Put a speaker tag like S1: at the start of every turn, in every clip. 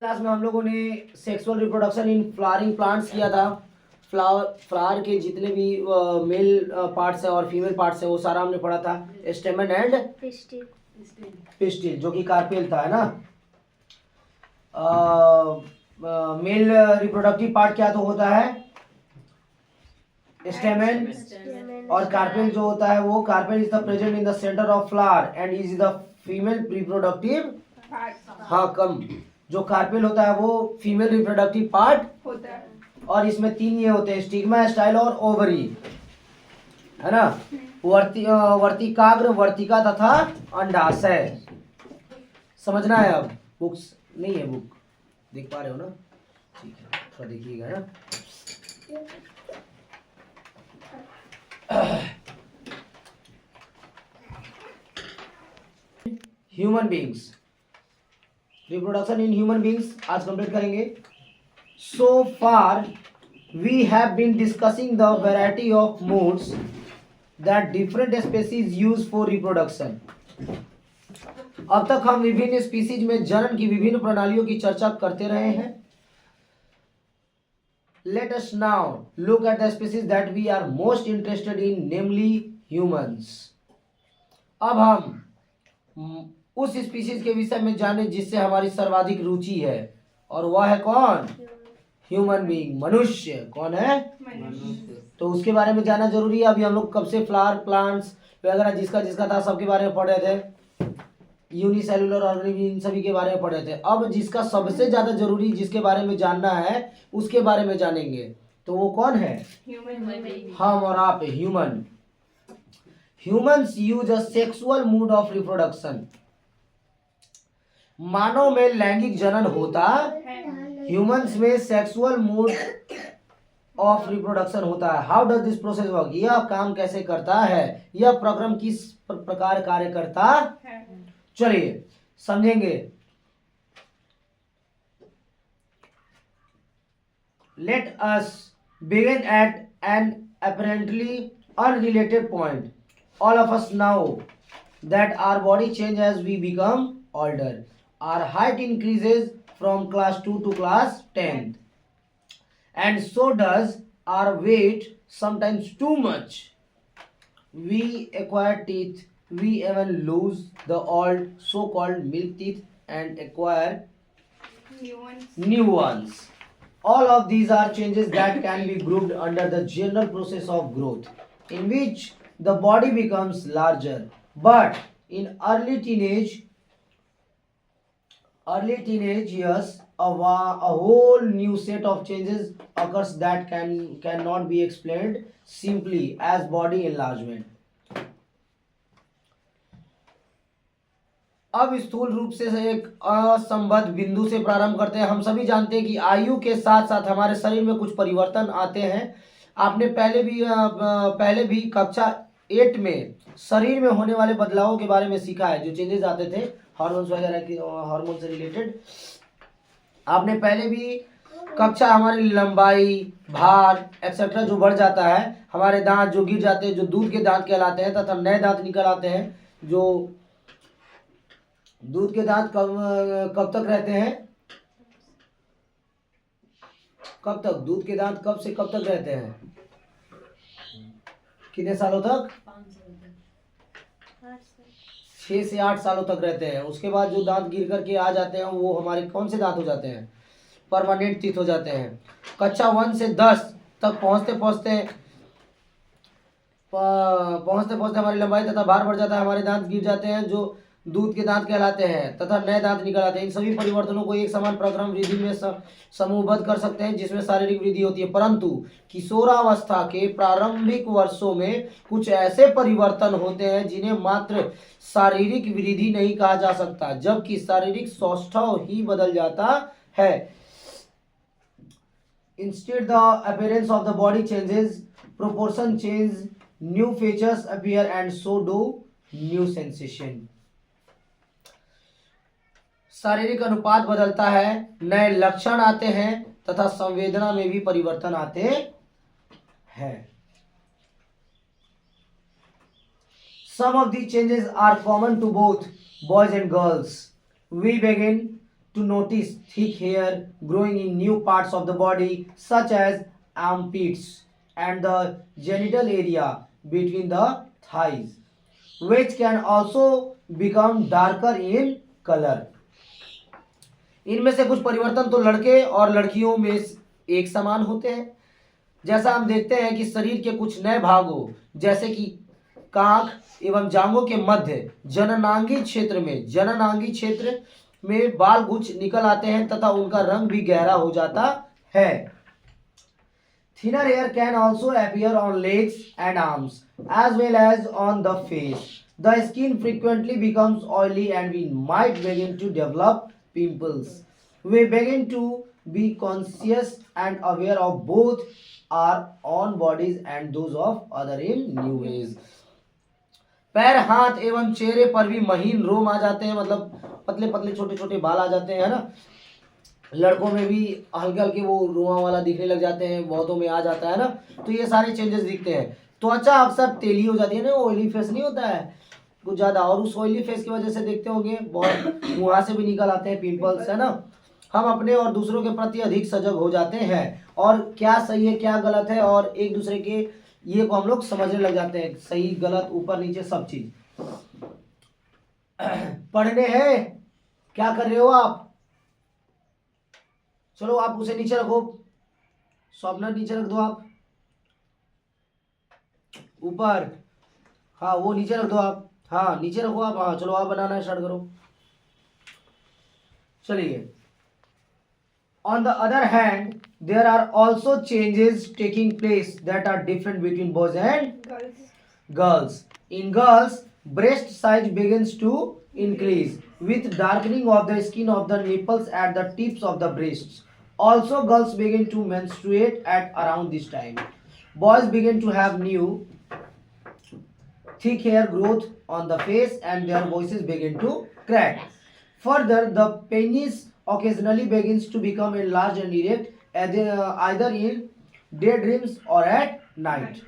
S1: Class में हम लोगों ने sexual reproduction in flowering plants किया था। फ्लावर के जितने भी मेल पार्ट्स है और फीमेल पार्ट्स है वो सारा हमने पढ़ा था। स्टेमन एंड पिस्टिल जो कि कार्पेल था, है ना। मेल रिप्रोडक्टिव पार्ट क्या तो होता है स्टेमन, और कार्पेल जो होता है वो carpel is the present in the centre of flower and is the female reproductive. हाँ, कम जो कार्पेल होता है वो फीमेल रिप्रोडक्टिव पार्ट होता है। और इसमें तीन ये होते हैं, स्टिग्मा, स्टाइल और ओवरी, है ना। वर्तिकाग्र, वर्तिका तथा अंडाशय। समझना है। अब बुक्स नहीं है, बुक देख पा रहे हो ना? ठीक है, थोड़ा देखिएगा ना। Human beings, reproduction in human beings आज कंप्लीट करेंगे। So far we have been discussing the variety of modes that different species use for reproduction. अब तक हम विभिन्न स्पीसीज में जनन की विभिन्न प्रणालियों की चर्चा करते रहे हैं। Let us now look at the species that we are most interested in, namely humans. अब हम उस स्पीसीज के विषय में जाने जिससे हमारी सर्वाधिक रुचि है, और वह है कौन? ह्यूमन बीइंग, मनुष्य। कौन है? मनुष्य। तो उसके बारे में जानना जरूरी है। अभी हम लोग कब से फ्लावर, प्लांट्स वगैरह जिसका जिसका था सबके बारे में पढ़ रहे थे, यूनिसेलुलर ऑर्गेनिज्म, इन सभी के बारे में पढ़ रहे थे। अब जिसका सबसे ज्यादा जरूरी, जिसके बारे में जानना है उसके बारे में जानेंगे। तो वो कौन है? हम और आप, human. Humans use a sexual mode of reproduction. मानव में लैंगिक जनन होता, ह्यूमंस में सेक्सुअल मूड ऑफ रिप्रोडक्शन होता है। How does this process work? यह काम कैसे करता है, यह प्रोग्राम किस प्रकार कार्य करता है? चलिए समझेंगे। Let us begin at an apparently unrelated point. All of us know that our body change as we become older. Our height increases from class 2 to class 10th, and so does our weight, sometimes too much. We acquire teeth, we even lose the old so-called milk teeth and acquire new ones. All of these are changes that can be grouped under the general process of growth, in which the body becomes larger. But in early teenage years, a whole new set of changes occurs that cannot be explained simply as body enlargement. अब स्थूल रूप से एक असंबद्ध बिंदु से प्रारंभ करते हैं। हम सभी जानते हैं कि आयु के साथ साथ हमारे शरीर में कुछ परिवर्तन आते हैं। आपने पहले भी कक्षा 8 में शरीर में होने वाले बदलावों के बारे में सीखा है, जो चेंजेस आते थे हार्मोन्स वगैरह की, हार्मोन से रिलेटेड। आपने पहले भी कक्षा, हमारी लंबाई, भार एक्सेट्रा जो बढ़ जाता है, हमारे दांत जो गिर जाते हैं, जो दूध के दांत कहलाते हैं, तथा नए दांत निकल आते हैं। जो दूध के दांत कब तक रहते हैं? कब तक दूध के दांत कब से कब तक रहते हैं? कितने सालों तक? 6 से 8 सालों तक रहते हैं। उसके बाद जो दांत गिर करके आ जाते हैं वो हमारे कौन से दांत हो जाते हैं? परमानेंट टीथ हो जाते हैं। कक्षा 1 से 10 तक पहुंचते पहुंचते हमारी लंबाई तथा भार बढ़ जाता है, हमारे दांत गिर जाते हैं जो दूध के दांत कहलाते हैं, तथा नए दांत निकल आते हैं। इन सभी परिवर्तनों को एक समान प्रक्रम वृद्धि में समूहबद्ध कर सकते हैं, जिसमें शारीरिक वृद्धि होती है। परंतु किशोरावस्था के प्रारंभिक वर्षों में कुछ ऐसे परिवर्तन होते हैं जिन्हें मात्र शारीरिक वृद्धि नहीं कहा जा सकता, जबकि शारीरिक सौष्ठव ही बदल जाता है। Instead, the appearance of the body changes, proportion change, new features appear, and so do new sensation. शारीरिक अनुपात बदलता है, नए लक्षण आते हैं, तथा संवेदना में भी परिवर्तन आते हैं। Some of these changes are common to both boys and girls. We begin to notice thick hair growing in new parts of the body such as armpits and the genital area between the thighs, which can also become darker in color. इनमें से कुछ परिवर्तन तो लड़के और लड़कियों में एक समान होते हैं। जैसा हम देखते हैं कि शरीर के कुछ नए भागों जैसे कि कांख एवं जांघों के मध्य जननांगी क्षेत्र में बाल गुच्छ निकल आते हैं तथा उनका रंग भी गहरा हो जाता है। Thinner hair can also appear on legs and arms as well as on the face. The skin frequently becomes oily and we might begin to develop pimples. We begin to be conscious and aware of both our own bodies and those of other in new ways. पैर, हाथ एवं चेहरे पर भी महीन रोम आ जाते हैं, मतलब पतले पतले छोटे छोटे बाल आ जाते हैं ना। लड़कों में भी हल्के हल्के वो रोमा वाला दिखने लग जाते हैं, बहुतों में आ जाता है ना। तो ये सारे चेंजेस दिखते हैं। त्वचा अक्सर तेली हो जाती है ना, ऑयली फेस नहीं होता है कुछ ज़्यादा, और उस ऑयली फेस की वजह से देखते होंगे बहुत मुँह से भी निकल आते हैं पिंपल्स, है ना। हम अपने और दूसरों के प्रति अधिक सजग हो जाते हैं और क्या सही है क्या गलत है और एक दूसरे के ये को हम लोग समझने लग जाते हैं, सही गलत ऊपर नीचे सब चीज। पढ़ने हैं, क्या कर रहे हो आप? चलो आप उसे नीचे रखो, शॉर्पनर नीचे रख दो आप ऊपर, हाँ वो नीचे रख दो आप, हाँ नीचे रखो आप, हाँ चलो आप बनाना स्टार्ट करो। चलिए, on the other hand there are also changes taking place that are different between boys and girls. In girls, breast size begins to increase with darkening of the skin of the nipples at the tips of the breasts. Also, girls begin to menstruate at around this time. Boys begin to have new thick hair growth on the face and their voices begin to crack. Further, the penis occasionally begins to become enlarged and erect either in daydreams or at night.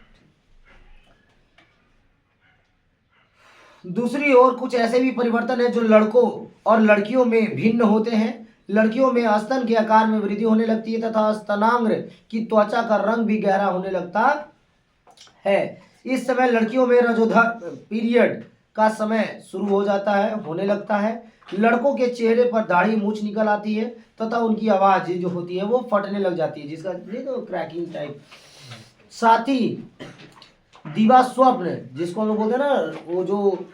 S1: दूसरी ओर कुछ ऐसे भी परिवर्तन है जो लड़कों और लड़कियों में भिन्न होते हैं। लड़कियों में स्तन के आकार में वृद्धि होने लगती है तथा स्तनांग की त्वचा का रंग भी गहरा होने लगता है। इस समय लड़कियों में रजोधर पीरियड का समय शुरू हो जाता है, होने लगता है। लड़कों के चेहरे पर दाढ़ी मूछ निकल आती है तथा उनकी आवाज जो होती है वो फटने लग जाती है, जिसका नहीं तो क्रैकिंग टाइप। साथ ही दिवा स्वप्न, जिसको हम लोग बोलते हैं ना, वो जो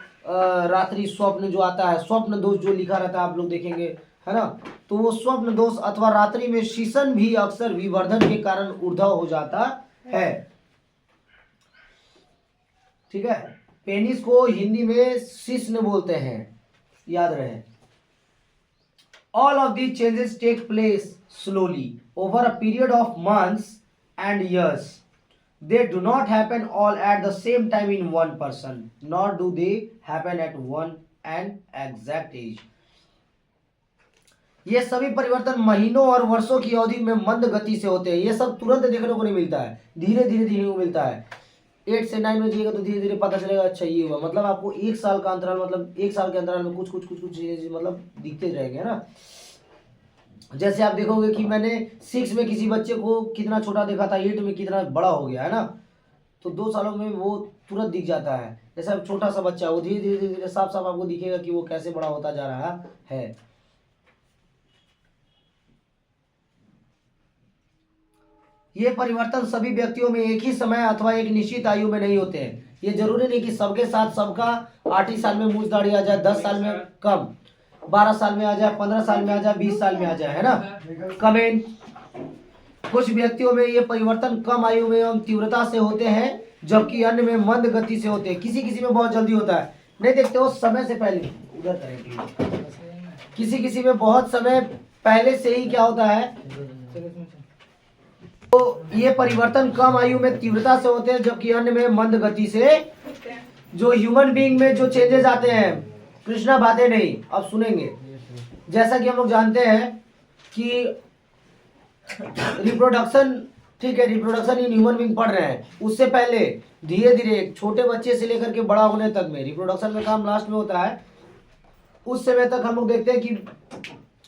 S1: रात्रि स्वप्न जो आता है, स्वप्न दोष जो लिखा रहता है आप लोग देखेंगे, है ना। तो वो स्वप्न दोष अथवा रात्रि में शीशन भी अक्सर विवर्धन के कारण ऊर्ध्व हो जाता है। ठीक है, पेनिस को हिंदी में शिश्न बोलते हैं, याद रहे। All of these changes take place slowly over a period of months and years. They do not happen all at the same time in one person, nor do they happen at one and exact age. ये सभी परिवर्तन महीनों और वर्षों की अवधि में मंद गति से होते हैं। ये सब तुरंत देखने को नहीं मिलता है, धीरे धीरे देखने को मिलता है। 8 से 9 में जाइएगा तो धीरे धीरे पता चलेगा अच्छा ये हुआ, मतलब आपको 1 साल का अंतराल, मतलब 1 साल के अंतराल में कुछ चीजें मतलब दिखते रहेंगे ना। जैसे आप देखोगे कि मैंने 6 में किसी बच्चे को कितना छोटा देखा था, 8 में कितना बड़ा हो गया है ना। तो 2 सालों में वो तुरंत दिख जाता है। जैसे अब छोटा सा बच्चा, वो धीरे धीरे धीरे साफ साफ आपको दिखेगा कि वो कैसे बड़ा होता जा रहा है। ये परिवर्तन सभी व्यक्तियों में एक ही समय अथवा एक निश्चित आयु में नहीं होते हैं। ये जरूरी नहीं कि सबके साथ सबका 8 ही साल में मूछ दाढ़ी आ जाए, 10 साल में कम, 12 साल में आ जाए, 15 साल में आ जाए, 20 साल में आ जाए, है ना। कमेंट, कुछ व्यक्तियों में ये परिवर्तन कम आयु में एवं तीव्रता से होते हैं जबकि अन्य में मंद गति से होते हैं। किसी किसी में बहुत जल्दी होता है, नहीं देखते हो समय से पहले, उधर करेंगे। किसी में बहुत समय पहले से ही क्या होता है, तो ये परिवर्तन कम आयु में तीव्रता से होते हैं जबकि अन्य में मंद गति से। जो ह्यूमन बीइंग में जो चेंजेस आते हैं, कृष्णा बातें नहीं, अब सुनेंगे। जैसा कि हम लोग जानते हैं कि रिप्रोडक्शन, ठीक है, रिप्रोडक्शन इन ह्यूमन बीइंग पढ़ रहे हैं, उससे पहले धीरे धीरे छोटे बच्चे से लेकर के बड़ा होने तक में रिप्रोडक्शन में काम लास्ट में होता है। उस समय तक हम लोग देखते हैं कि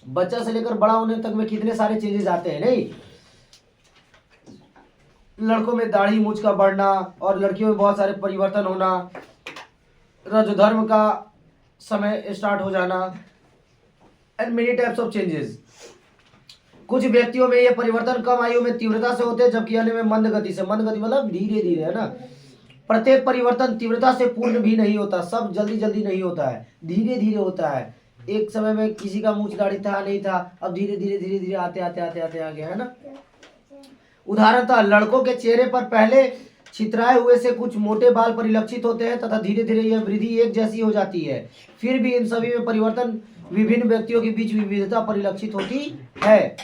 S1: बच्चा से लेकर बड़ा होने तक में कितने सारे चेंजेस आते हैं, नहीं? लड़कों में दाढ़ी मूंछ का बढ़ना और लड़कियों में बहुत सारे परिवर्तन होना, रजोधर्म का समय स्टार्ट हो जाना, and many types of changes. कुछ व्यक्तियों में ये परिवर्तन कम आयु में तीव्रता से होते हैं, जबकि अन्य में मंद गति से। मंद गति मतलब धीरे धीरे, है ना? प्रत्येक परिवर्तन तीव्रता से पूर्ण भी नहीं होता, सब जल्दी जल्दी नहीं होता है, धीरे धीरे होता है। एक समय में किसी का मूंछ दाढ़ी था नहीं था, अब धीरे धीरे धीरे धीरे आते आते आते आते आ गया, है ना? उदाहरणतः लड़कों के चेहरे पर पहले छितराए हुए से कुछ मोटे बाल परिलक्षित होते हैं तथा धीरे धीरे यह वृद्धि एक जैसी हो जाती है। फिर भी इन सभी में परिवर्तन विभिन्न व्यक्तियों के बीच विविधता परिलक्षित होती है।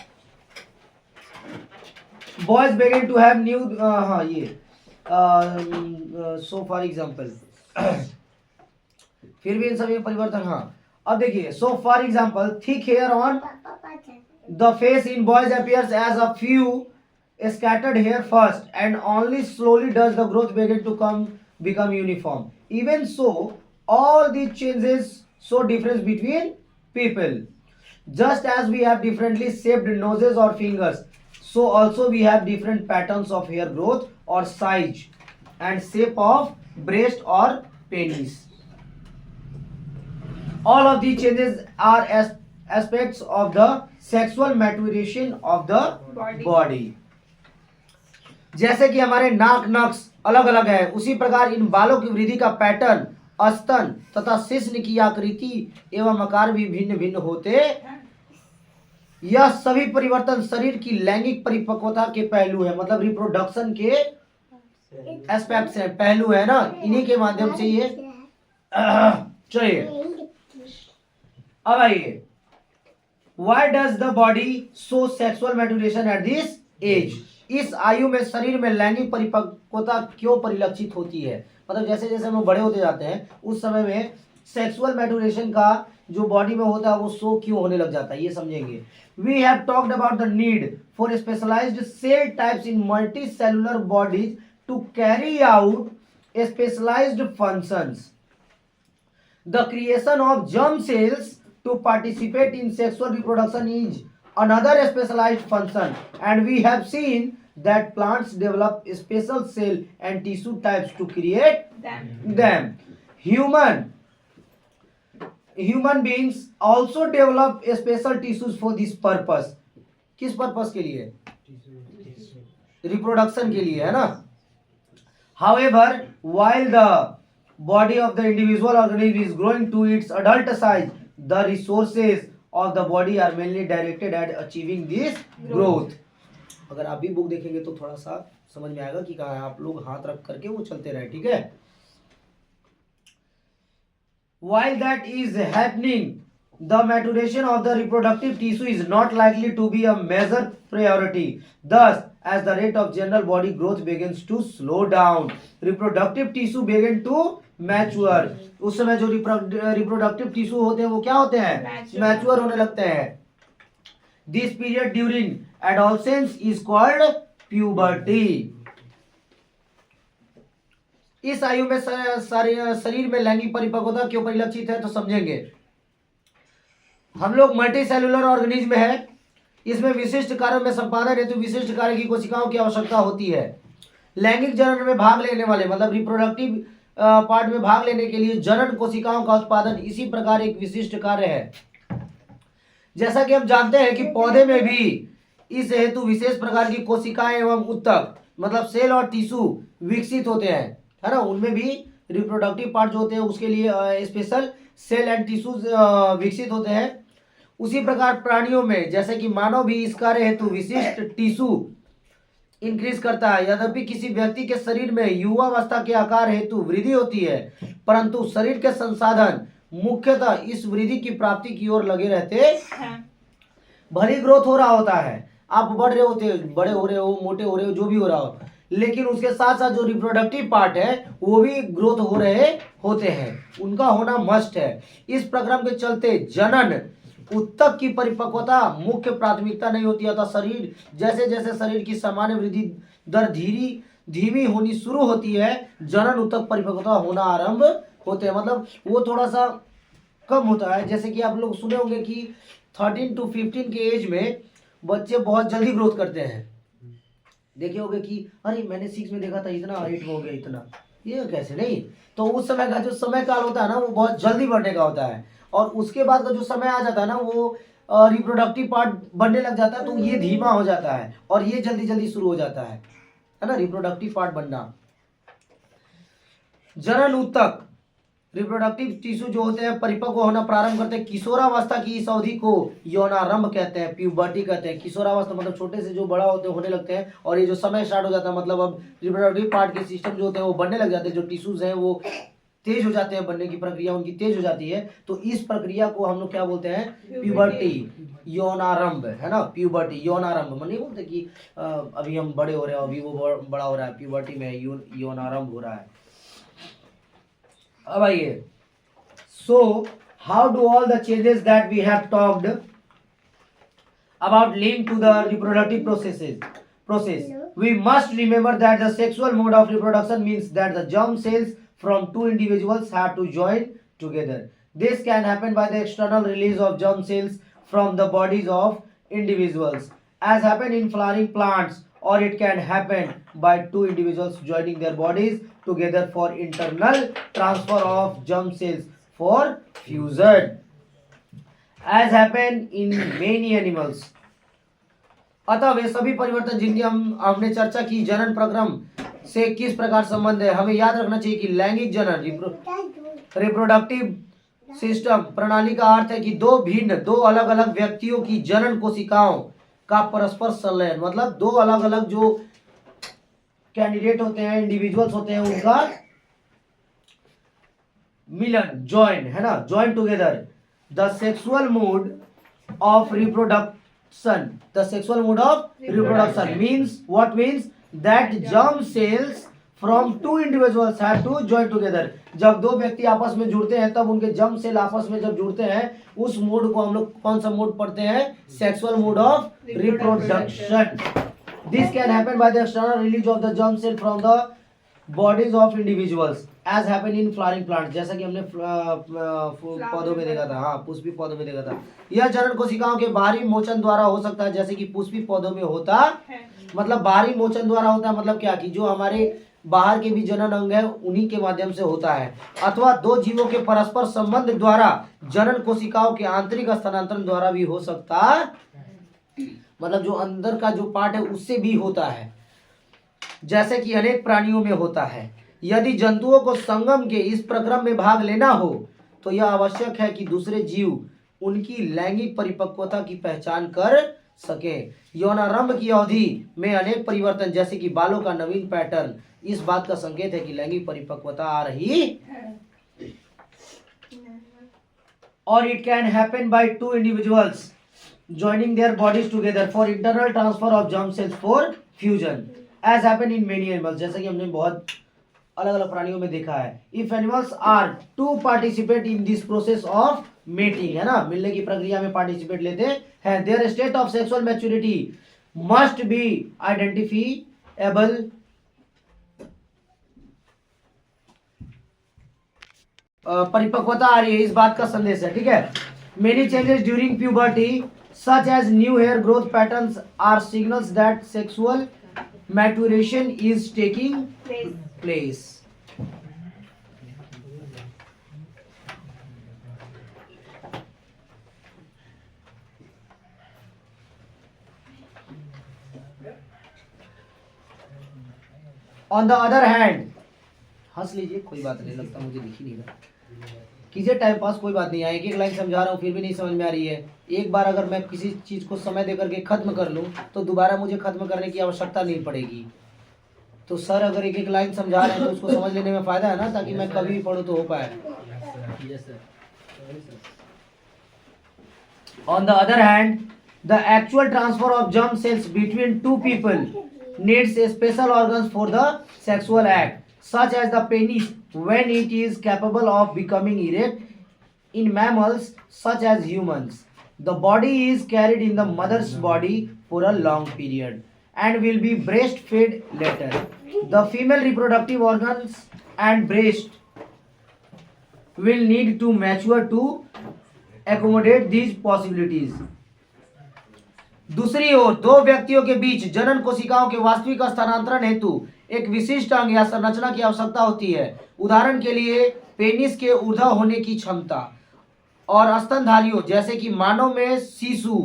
S1: Boys begin to have new, हाँ ये सो फॉर एग्जाम्पल, फिर भी इन सभी में परिवर्तन, हाँ। अब देखिए, so for example thick hair on the face in boys appears as a few scattered hair first and only slowly does the growth begin to become uniform. Even so, all these changes show difference between people. Just as we have differently shaped noses or fingers, so also we have different patterns of hair growth or size and shape of breast or penis. All of these changes are aspects of the sexual maturation of the body. जैसे कि हमारे नाक नक्श अलग अलग है, उसी प्रकार इन बालों की वृद्धि का पैटर्न, स्तन तथा शिश्न की आकृति एवं आकार भी भिन्न भिन्न होते। यह सभी परिवर्तन शरीर की लैंगिक परिपक्वता के पहलू है, मतलब रिप्रोडक्शन के एस्पेक्ट्स है, पहलू है ना, इन्हीं के माध्यम से ये। चलिए अब आइए, why does the body show sexual maturation at this age? इस आयु में शरीर में लैंगिक परिपक्वता क्यों परिलक्षित होती है? मतलब जैसे जैसे हम बड़े होते जाते हैं उस समय में सेक्सुअल मैच्योरेशन का जो बॉडी में होता है वो शो क्यों होने लग जाता है, ये समझेंगे। We have talked about the need for specialised cell types in multi cellular bodies to carry out specialised functions. The creation of germ cells to participate in sexual reproduction is another specialized function, and we have seen that plants develop special cell and tissue types to create them. Human beings also develop special tissues for this purpose. किस purpose के लिए? Reproduction के लिए, है ना? However, while the body of the individual organism is growing to its adult size, the resources of the body are mainly directed at achieving this growth. अगर आप भी बुक देखेंगे तो थोड़ा सा समझ में आएगा कि कहाँ है, आप लोग हाथ रख करके वो चलते रहे, ठीक है? While that is happening, the maturation of the reproductive tissue is not likely to be a major priority. Thus, as the rate of general body growth begins to slow down, reproductive tissue begin to mature. उस समय जो reproductive tissue होते हैं वो क्या होते हैं? Mature होने लगते हैं। This period during adolescence is called puberty. इस आयु में शरीर में लैंगिक परिपक्वता क्यों परिलक्षित है तो समझेंगे। हम लोग मल्टी सेलुलर ऑर्गेनिज्म है, इसमें विशिष्ट कार्यों में संपादन हेतु विशिष्ट कार्य की कोशिकाओं की आवश्यकता होती है। लैंगिक जनन में भाग लेने वाले, मतलब रिप्रोडक्टिव पार्ट में भाग लेने के लिए जनन कोशिकाओं का उत्पादन इसी प्रकार एक विशिष्ट कार्य है। जैसा कि हम जानते हैं कि पौधे में भी इस हेतु विशेष प्रकार की कोशिकाएं एवं उत्तक, मतलब सेल और टिश्यू विकसित होते हैं, है ना? उनमें भी रिप्रोडक्टिव पार्ट जो होते हैं उसके लिए स्पेशल सेल एंड टिश्यूज विकसित होते हैं। उसी प्रकार प्राणियों में, जैसे कि मानव भी इस कार्य हेतु विशिष्ट टिश्यू इंक्रीज करता है। यद्यपि किसी व्यक्ति के शरीर में युवावस्था के आकार हेतु वृद्धि होती है, परंतु शरीर के संसाधन मुख्यतः इस वृद्धि की प्राप्ति की ओर लगे रहते हैं। भली ग्रोथ हो रहा होता है, आप बढ़ रहे होते, बड़े हो रहे हो, मोटे हो रहे हो, जो भी हो रहा हो, लेकिन उसके साथ साथ जो रिप्रोडक्टिव पार्ट है वो भी ग्रोथ हो रहे होते हैं, उनका होना मस्ट है। इस प्रक्रम के चलते जनन उत्तक की परिपक्वता मुख्य प्राथमिकता नहीं होती, अतः शरीर जैसे जैसे शरीर की सामान्य वृद्धि दर धीमी होनी शुरू होती है, जनन उत्तक परिपक्वता होना आरंभ होते हैं। मतलब वो थोड़ा सा कम होता है। जैसे कि आप लोग सुने होंगे कि 13 to 15 के एज में बच्चे बहुत जल्दी ग्रोथ करते हैं। देखे होगे कि अरे मैंने 6 में देखा था इतना, 8 में हो गया इतना, ये कैसे? नहीं, तो उस समय का जो समय काल होता है ना वो बहुत जल्दी बढ़ने का होता है, और उसके बाद का जो समय आ जाता है ना वो रिप्रोडक्टिव पार्ट बनने लग जाता है, तो ये धीमा हो जाता है और ये जल्दी जल्दी शुरू हो जाता है ना रिप्रोडक्टिव पार्ट बनना। जनन ऊतक रिप्रोडक्टिव टिश्यू जो होते हैं परिपक्व होना प्रारंभ करते हैं। किशोरावस्था की इस अवधि को यौनारंभ कहते हैं, प्यूबर्टी कहते हैं। किशोरावस्था मतलब छोटे से जो बड़ा होने लगते हैं, और ये जो समय स्टार्ट हो जाता है मतलब अब रिप्रोडक्टिव पार्ट के सिस्टम जो होते हैं वो बनने लग जाते हैं, जो टिश्यूज हैं वो तेज हो जाते हैं, बनने की प्रक्रिया उनकी तेज हो जाती है। तो इस प्रक्रिया को हम लोग क्या बोलते हैं? प्यूबर्टी, यौनारंभ, है ना। प्यूबर्टी, यौनारंभ मतलब नहीं बोलते कि अभी हम बड़े हो रहे हैं, अभी वो बड़ा हो रहा है, प्यूबर्टी में यौनारंभ हो रहा है। अब आइए, so how do all the changes that we have talked about linked to the reproductive process? We must remember that the sexual mode of reproduction means that the germ cells from two individuals have to join together. This can happen by the external release of germ cells from the bodies of individuals, as happen in flowering plants, or it can happen by two individuals joining their bodies together for internal transfer of germ cells for fusion, as happen in many animals. अतः वे सभी परिवर्तन जिनकी हमने चर्चा की जनन प्रक्रम से किस प्रकार संबंध है, हमें याद रखना चाहिए कि लैंगिक जनन रिप्रोडक्टिव सिस्टम प्रणाली का अर्थ है कि दो अलग अलग व्यक्तियों की जनन कोशिकाओं का परस्पर संलयन, मतलब दो अलग अलग जो कैंडिडेट होते हैं, इंडिविजुअल्स होते हैं, उनका मिलन, जॉइन, है ना, join together. The sexual mode of reproduction, the sexual mode of reproduction means what? Means that germ cells from two individuals have to join together. जब दो व्यक्ति आपस में जुड़ते हैं तब उनके जर्म सेल आपस में जब जुड़ते हैं, उस मोड को हम लोग कौन सा मोड पढ़ते हैं? Sexual mode of reproduction. This can happen by the external release of the germ cell from the bodies of individuals, as happen in flowering plants, जैसा कि हमने पौधों में देखा था, हाँ, पुष्पी पौधों में देखा था। यह जनन कोशिकाओं के बाहरी मोचन द्वारा हो सकता है, जैसे कि पुष्पी पौधों में होता है। मतलब बाहरी मोचन द्वारा होता है, मतलब क्या कि जो हमारे बाहर के भी जनन अंग है उन्हीं के माध्यम से होता है, अथवा दो जीवों के परस्पर संबंध द्वारा जनन कोशिकाओं के आंतरिक स्थानांतरण द्वारा भी हो सकता है, मतलब जो अंदर का जो पार्ट है उससे भी होता है, जैसे कि अनेक प्राणियों में होता है। यदि जंतुओं को संगम के इस प्रक्रम में भाग लेना हो तो यह आवश्यक है कि दूसरे जीव उनकी लैंगिक परिपक्वता की पहचान कर सके। यौनारंभ की अवधि में अनेक परिवर्तन, जैसे कि बालों का नवीन पैटर्न, इस बात का संकेत है कि लैंगिक परिपक्वता आ रही है। और it can happen by two individuals joining their bodies together for internal transfer of germ cells for fusion, as happen in many animals, जैसा कि हमने बहुत अलग अलग प्राणियों में देखा है। If animals are to participate in this process of mating, है ना, मिलने की प्रक्रिया में पार्टिसिपेट लेते हैं, their state of sexual maturity must be identifiable, परिपक्वता आ रही है, इस बात का संदेश है, ठीक है। Many changes during puberty such as new hair growth patterns are signals that sexual maturation is taking place. On the other hand, हंस लीजिए, कोई बात नहीं, लगता मुझे दिख ही नहीं रहा, कीजिए टाइम पास, कोई बात नहीं। एक एक लाइन समझा रहा हूँ फिर भी नहीं समझ में आ रही है। एक बार अगर मैं किसी चीज़ को समय दे करके ख़त्म कर लूँ तो दोबारा मुझे ख़त्म करने की आवश्यकता नहीं पड़ेगी। तो सर अगर एक एक लाइन समझा रहे हैं तो उसको समझ लेने में फ़ायदा है ना, ताकि मैं कभी भी पढ़ूँ तो हो पाए। On the other hand, the actual transfer of germ sales between two people needs a special organs for the sexual act, such as the penis when it is capable of becoming erect in mammals such as humans. The body is carried in the mother's body for a long period and will be breastfed later. The female reproductive organs and breast will need to mature to accommodate these possibilities. दूसरी ओर दो व्यक्तियों के बीच जनन कोशिकाओं के वास्तविक स्थानांतरण हेतु एक विशिष्ट अंग या संरचना की आवश्यकता होती है। उदाहरण के लिए पेनिस के ऊर्ध्व होने की क्षमता और स्तनधारियों जैसे कि मानव में शिशु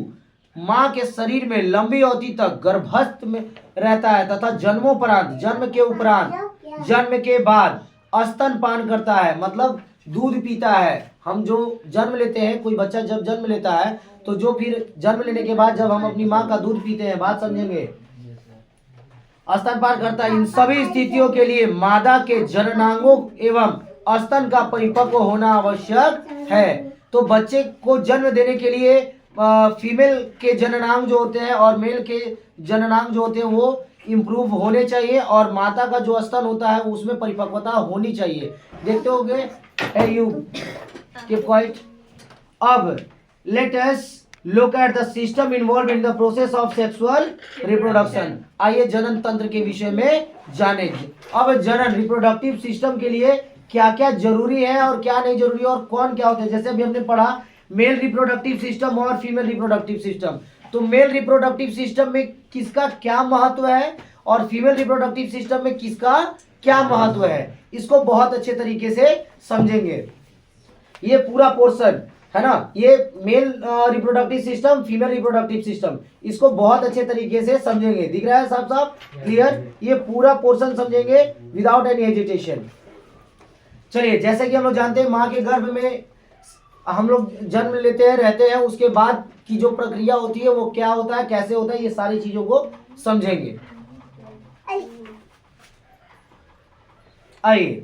S1: मां के शरीर में लंबी अवधि तक गर्भस्थ में रहता है तथा जन्मोपरांत, जन्म के उपरांत, जन्म के बाद स्तनपान करता है, मतलब दूध पीता है। हम जो जन्म लेते हैं, कोई बच्चा जब जन्म लेता है तो जो फिर जन्म लेने के बाद जब हम अपनी माँ का दूध पीते हैं, बात समझेंगे, स्तनपान करता है। इन सभी स्थितियों के लिए मादा के जननांगों एवं स्तन का परिपक्व होना आवश्यक है। तो बच्चे को जन्म देने के लिए फीमेल के जननांग जो होते हैं और मेल के जननांग जो होते हैं वो इम्प्रूव होने चाहिए और माता का जो स्तन होता है उसमें परिपक्वता होनी चाहिए। देखते होगे यू कीप क्वाइट। अब let us look at the system involve in the process of sexual reproduction. आइए जनन तंत्र के विषय में जानेंगे। अब जनन रिप्रोडक्टिव सिस्टम के लिए क्या क्या जरूरी है और क्या नहीं जरूरी और कौन क्या होते हैं। जैसे अभी हमने पढ़ा मेल रिप्रोडक्टिव सिस्टम और फीमेल रिप्रोडक्टिव सिस्टम। तो मेल रिप्रोडक्टिव सिस्टम में किसका क्या महत्व है और फीमेल रिप्रोडक्टिव सिस्टम में किसका क्या महत्व है, इसको बहुत अच्छे तरीके से समझेंगे। ये पूरा पोर्शन है ना, ये male reproductive system, female reproductive system, इसको बहुत अच्छे तरीके से समझेंगे। दिख रहा है साफ साफ क्लियर? ये पूरा पोर्शन समझेंगे विदाउट एनी हेजिटेशन। चलिए, जैसे कि हम लोग जानते हैं माँ के गर्भ में हम लोग जन्म लेते हैं, रहते हैं, उसके बाद की जो प्रक्रिया होती है वो क्या होता है, कैसे होता है, ये सारी चीजों को समझेंगे। आइए,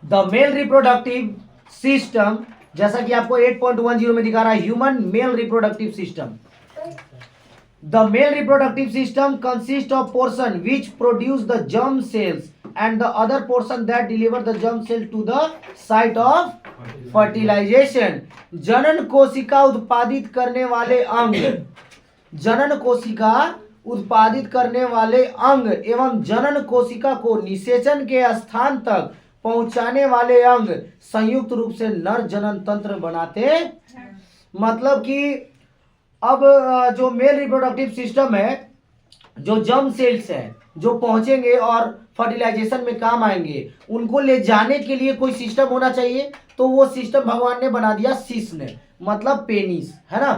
S1: द मेल रिप्रोडक्टिव सिस्टम, जैसा कि आपको 8.10 में दिखा रहा है, human male reproductive system. The male reproductive system consists of portion which produce the germ cells and the other portion that deliver the germ cell to the site of fertilization. जनन कोशिका उत्पादित करने वाले अंग, जनन कोशिका उत्पादित करने वाले अंग एवं जनन कोशिका को निषेचन के स्थान तक पहुंचाने वाले अंग संयुक्त रूप से नर जनन तंत्र बनाते। मतलब कि अब जो मेल रिप्रोडक्टिव सिस्टम है, जो जर्म सेल्स हैं जो पहुंचेंगे और फर्टिलाइजेशन में काम आएंगे, उनको ले जाने के लिए कोई सिस्टम होना चाहिए। तो वो सिस्टम भगवान ने बना दिया सिस ने, मतलब पेनिस, है ना,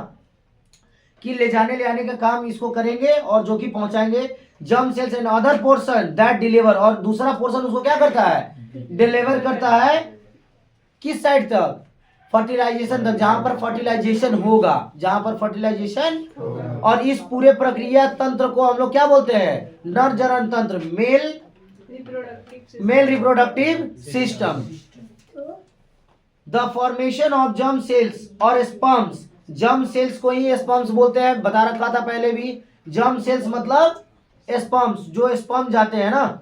S1: कि ले जाने ले आने का काम इसको करेंगे और जो कि पहुंचाएंगे germ cells and other portion that deliver, और दूसरा पोर्शन उसको क्या करता है, डिलीवर करता है किस साइड तक, फर्टिलाइजेशन तक, जहां पर फर्टिलाइजेशन होगा, जहां पर फर्टिलाइजेशन। और इस पूरे प्रक्रिया तंत्र को हम लोग क्या बोलते हैं, नर जनन तंत्र, male reproductive system. The formation of germ cells और स्पर्म्स, जर्म सेल्स को ही स्पर्म्स बोलते हैं, बता रखा था पहले भी। जर्म सेल्स मतलब स्पर्म्स, जो स्पर्म जाते हैं ना,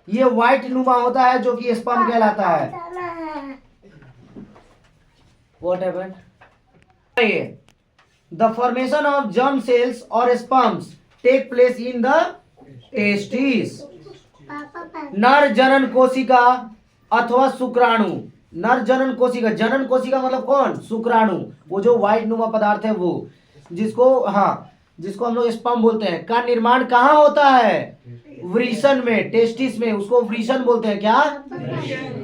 S1: ये व्हाइट नुमा होता है जो कि स्पर्म कहलाता है। What happened? The formation of germ cells or sperms take place in the testes. नर जनन कोशिका अथवा शुक्राणु, नर जनन कोशिका, जनन कोशिका मतलब कौन, शुक्राणु, वो जो व्हाइट नुमा पदार्थ है वो, जिसको हम लोग स्पर्म बोलते हैं, का निर्माण कहाँ होता है, वृषण में, टेस्टिस में, उसको वृषण बोलते हैं। क्या,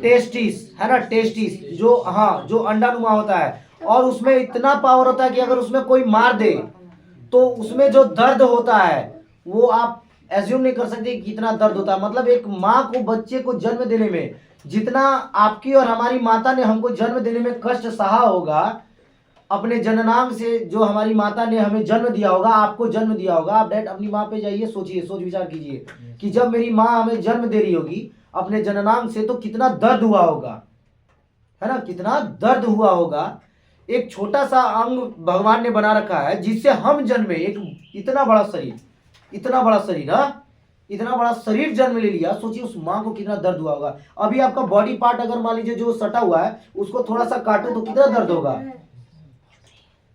S1: टेस्टिस, है ना, टेस्टिस जो अंडानुमा होता है। और उसमें इतना पावर होता है कि अगर उसमें कोई मार दे तो उसमें जो दर्द होता है वो आप एज्यूम नहीं कर सकते कितना दर्द होता है। मतलब एक माँ को बच्चे को जन्म देने में जितना आपकी और हमारी माता ने हमको जन्म देने में कष्ट सहा होगा, अपने जननांग से जो हमारी माता ने हमें जन्म दिया होगा, आपको जन्म दिया होगा, आप डायरेक्ट अपनी माँ पे जाइए, सोचिए, सोच विचार कीजिए कि जब मेरी माँ हमें जन्म दे रही होगी अपने जननांग से तो कितना दर्द हुआ होगा, है ना, कितना दर्द हुआ होगा। एक छोटा सा अंग भगवान ने बना रखा है जिससे हम जन्मे, एक इतना बड़ा शरीर, इतना बड़ा शरीर जन्म ले लिया। सोचिए उस माँ को कितना दर्द हुआ होगा। अभी आपका बॉडी पार्ट अगर मान लीजिए जो सटा हुआ है उसको थोड़ा सा काटो तो कितना दर्द होगा,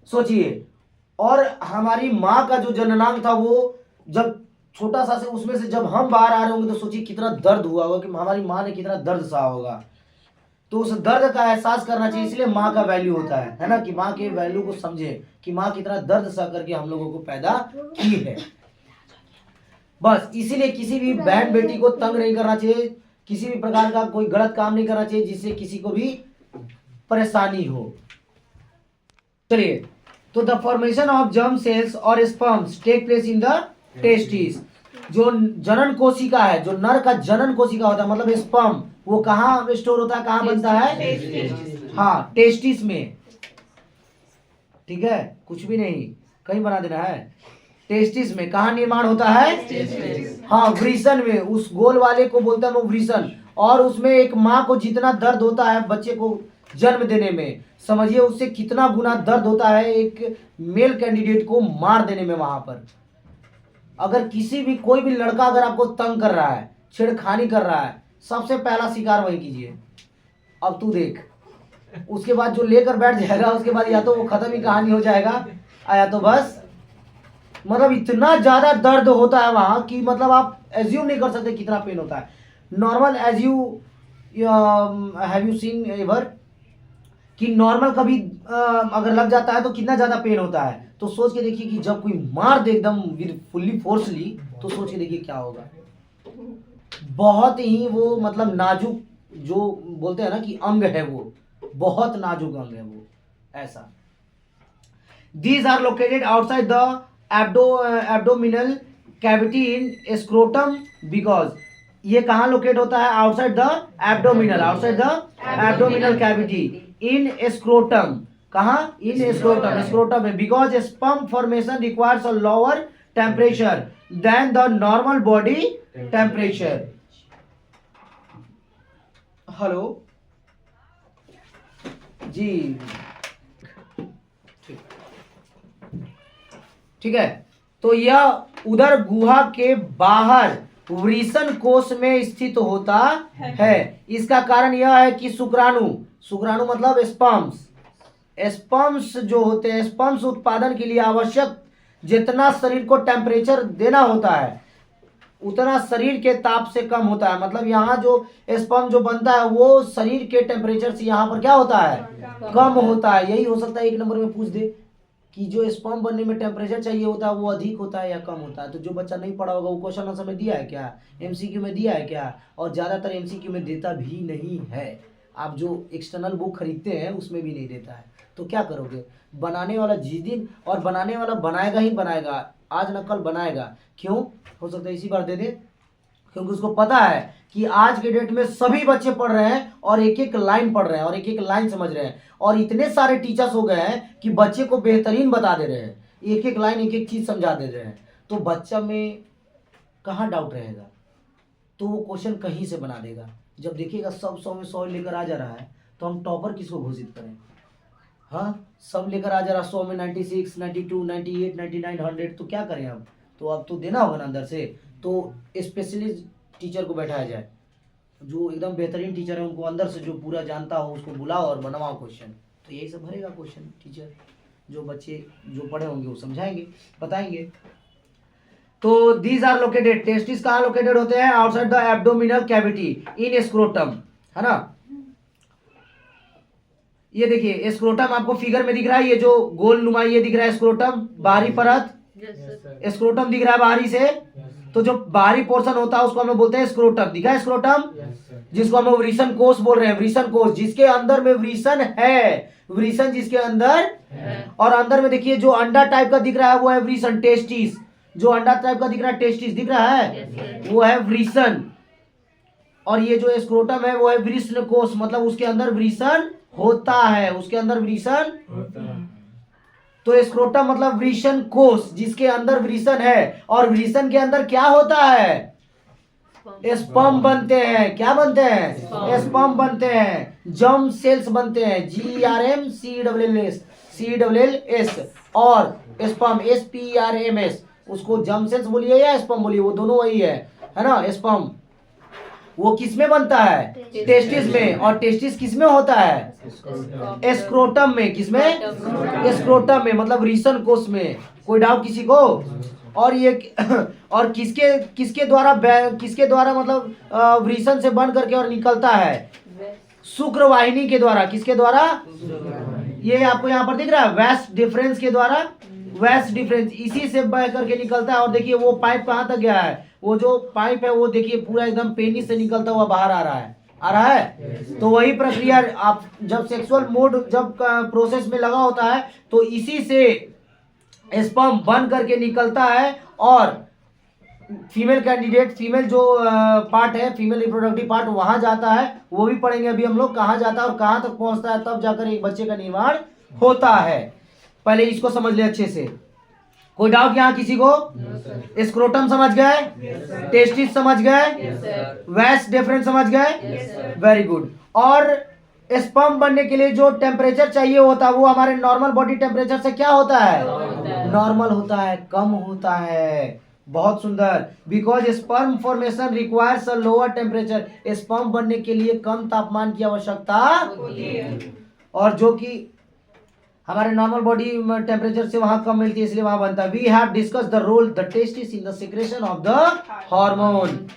S1: सोचिए। और हमारी माँ का जो जननांग था वो जब छोटा सा से उसमें से जब हम बाहर आ रहे होंगे तो सोचिए कितना दर्द हुआ होगा कि हमारी माँ ने कितना दर्द सहा होगा। तो उस दर्द का एहसास करना चाहिए, इसलिए माँ का वैल्यू होता है ना, कि माँ के वैल्यू को समझे कि माँ कितना दर्द सह करके हम लोगों को पैदा की है। बस इसीलिए किसी भी बहन बेटी को तंग नहीं करना चाहिए, किसी भी प्रकार का कोई गलत काम नहीं करना चाहिए जिससे किसी को भी परेशानी हो। चलिए, तो the formation of germ cells और sperms take place in the testis. जो जनन कोशिका है, जो नर का जनन कोशिका होता है मतलब स्पर्म, वो कहाँ स्टोर होता है, कहाँ बनता है? हाँ, टेस्टिस में। ठीक है, कुछ भी नहीं, कहीं बना देना है। टेस्टिस में कहाँ निर्माण होता है? हाँ, वृषण में। उस गोल वाले को बोलते हैं वो वृषण। और उसमें एक माँ को जितना दर्द होता है बच्चे को जन्म देने में, समझिए उससे कितना गुना दर्द होता है एक मेल कैंडिडेट को मार देने में। वहां पर अगर किसी भी कोई भी लड़का अगर आपको तंग कर रहा है, छेड़खानी कर रहा है, सबसे पहला शिकार वही कीजिए। अब तू देख, उसके बाद जो लेकर बैठ जाएगा उसके बाद या तो वो खत्म ही कहानी हो जाएगा, या तो बस मतलब इतना ज्यादा दर्द होता है वहां कि मतलब आप एज्यूम नहीं कर सकते कितना पेन होता है। Normal as you have you seen ever कि नॉर्मल कभी अगर लग जाता है तो कितना ज्यादा पेन होता है, तो सोच के देखिए कि जब कोई मार दे एकदम विद फुल्ली फोर्सली, तो सोच के देखिए क्या होगा। बहुत ही वो मतलब नाजुक, जो बोलते हैं ना कि अंग है, वो बहुत नाजुक अंग है वो, ऐसा। These are located outside the abdominal cavity in scrotum because ये कहाँ लोकेट होता है? Outside the abdominal, outside the abdominal cavity in scrotum. कहाँ? इन स्क्रोटम, स्क्रोटम में। Because sperm formation requires a lower temperature than the normal body temperature. Hello जी, ठीक है। तो यह उदर गुहा के बाहर वृषण कोश में स्थित होता है। इसका कारण यह है कि शुक्राणु, शुक्राणु मतलब स्पर्म्स, स्पर्म्स जो होते हैं, स्पर्म्स उत्पादन के लिए आवश्यक जितना शरीर को टेम्परेचर देना होता है उतना शरीर के ताप से कम होता है। मतलब यहाँ जो स्पर्म जो बनता है वो शरीर के टेम्परेचर से यहाँ पर क्या होता है? कम होता है। यही हो सकता है एक नंबर में पूछ दे कि जो स्पर्म बनने में टेम्परेचर चाहिए होता है वो अधिक होता है या कम होता है। तो जो बच्चा नहीं पढ़ा होगा वो क्वेश्चन आंसर में दिया है क्या? एमसीक्यू में दिया है क्या? और ज़्यादातर एमसीक्यू में देता भी नहीं है। आप जो एक्सटर्नल बुक खरीदते हैं उसमें भी नहीं देता है। तो क्या करोगे? बनाने वाला जिस दिन, और बनाने वाला बनाएगा ही बनाएगा, आज न कल बनाएगा। क्यों? हो सकता है इसी बार दे दे, क्योंकि उसको पता है कि आज के डेट में सभी बच्चे पढ़ रहे हैं और एक एक लाइन पढ़ रहे हैं और एक एक लाइन समझ रहे हैं, और इतने सारे टीचर्स हो गए हैं कि बच्चे को बेहतरीन बता दे रहे हैं, एक एक लाइन एक एक चीज समझा दे रहे हैं। तो बच्चा में कहाँ डाउट रहेगा? तो वो क्वेश्चन कहीं से बना देगा। जब देखिएगा सब 100 में 100 लेकर आ जा रहा है तो हम टॉपर किसको घोषित करें? हाँ, सब लेकर आ जा रहा, 100 में 96, 92, 98, 99, 100, तो क्या करें हम? तो अब तो देना होगा ना अंदर से। तो स्पेशलिस्ट टीचर को बैठाया जाए, जो एकदम बेहतरीन टीचर है, उनको अंदर से जो पूरा जानता हो उसको बुलाओ और बनवाओ क्वेश्चन। तो यही सब भरेगा क्वेश्चन टीचर, जो बच्चे जो पढ़े होंगे वो समझाएंगे, बताएंगे। तो दीज आर लोकेटेड, टेस्टिस कहाँ लोकेटेड होते हैं? Outside the abdominal cavity in scrotum, है ना। ये देखिए स्क्रोटम आपको फिगर में दिख रहा है, ये जो गोल नुमाई ये दिख रहा है स्क्रोटम, बाहरी परत, स्क्रोटम दिख रहा है बाहरी से। तो जो बाहरी पोर्शन होता है उसको हम लोग बोलते हैं स्क्रोटम। दिखा है स्क्रोटम, जिसको हम लोग वृषण कोश बोल रहे हैं, वृषण कोश, जिसके अंदर में वृषण है, वृषण जिसके अंदर और अंदर में देखिए जो अंडा टाइप का दिख रहा है वो है वृषण, टेस्टिस। जो अंडा टाइप का दिख रहा है टेस्टिस दिख रहा है, वो है वृषण। और ये जो स्क्रोटम है वो है वृषण कोश, मतलब उसके अंदर वृषण होता है, उसके अंदर वृषण होता है। तो स्क्रोटम मतलब वृषण कोश जिसके अंदर वृषण है, और वृषण के अंदर क्या होता है? स्पर्म बनते हैं। क्या बनते हैं? स्पर्म बनते हैं, जर्म सेल्स बनते हैं, GRMCLLS, और स्पर्म SPERMS। उसको जर्म सेल्स बोलिए या स्पर्म बोलिए, वो दोनों वही है ना। स्पर्म वो किस में बनता है? टेस्टिस में। और टेस्टिस किस में होता है? स्क्रोटम में। किस में? स्क्रोटम में, मतलब वृषण कोश में। कोई डाउट किसी को? और ये और किसके द्वारा मतलब वृषण से बन करके और निकलता है? शुक्रवाहिनी के द्वारा, किसके द्वारा? ये आपको यहाँ पर दिख रहा है, वेस्ट डिफरेंस के द्वारा, वेस्ट डिफरेंस इसी से बह करके निकलता है। और देखिए वो पाइप कहाँ तक गया है, वो जो पाइप है वो देखिए पूरा एकदम पेनिस से निकलता हुआ बाहर आ रहा है, आ रहा है। तो वही प्रक्रिया आप जब सेक्सुअल मोड जब प्रोसेस में लगा होता है तो इसी से स्पर्म बन करके निकलता है और फीमेल कैंडिडेट, फीमेल जो पार्ट है, फीमेल रिप्रोडक्टिव पार्ट वहां जाता है। वो भी पढ़ेंगे अभी हम लोग, कहाँ जाता है और कहाँ तक पहुंचता है, तब जाकर एक बच्चे का निर्माण होता है। पहले इसको समझ ले अच्छे से। कोई डाउट यहाँ किसी को? स्क्रोटम समझ गए, टेस्टिस समझ गए, वेस्ट डिफरेंस समझ गए, वेरी गुड। और स्पर्म बनने के लिए जो टेम्परेचर चाहिए होता है वो हमारे नॉर्मल बॉडी टेम्परेचर से क्या होता है? नॉर्मल होता है, कम होता है। बहुत सुंदर। Because sperm formation requires a lower temperature, sperm बनने के लिए कम तापमान की आवश्यकता होती है, और जो कि हमारे नॉर्मल बॉडी टेम्परेचर से वहां कम मिलती है, इसलिए वहां बनता है। We have discuss the role the testis in the secretion of the hormone.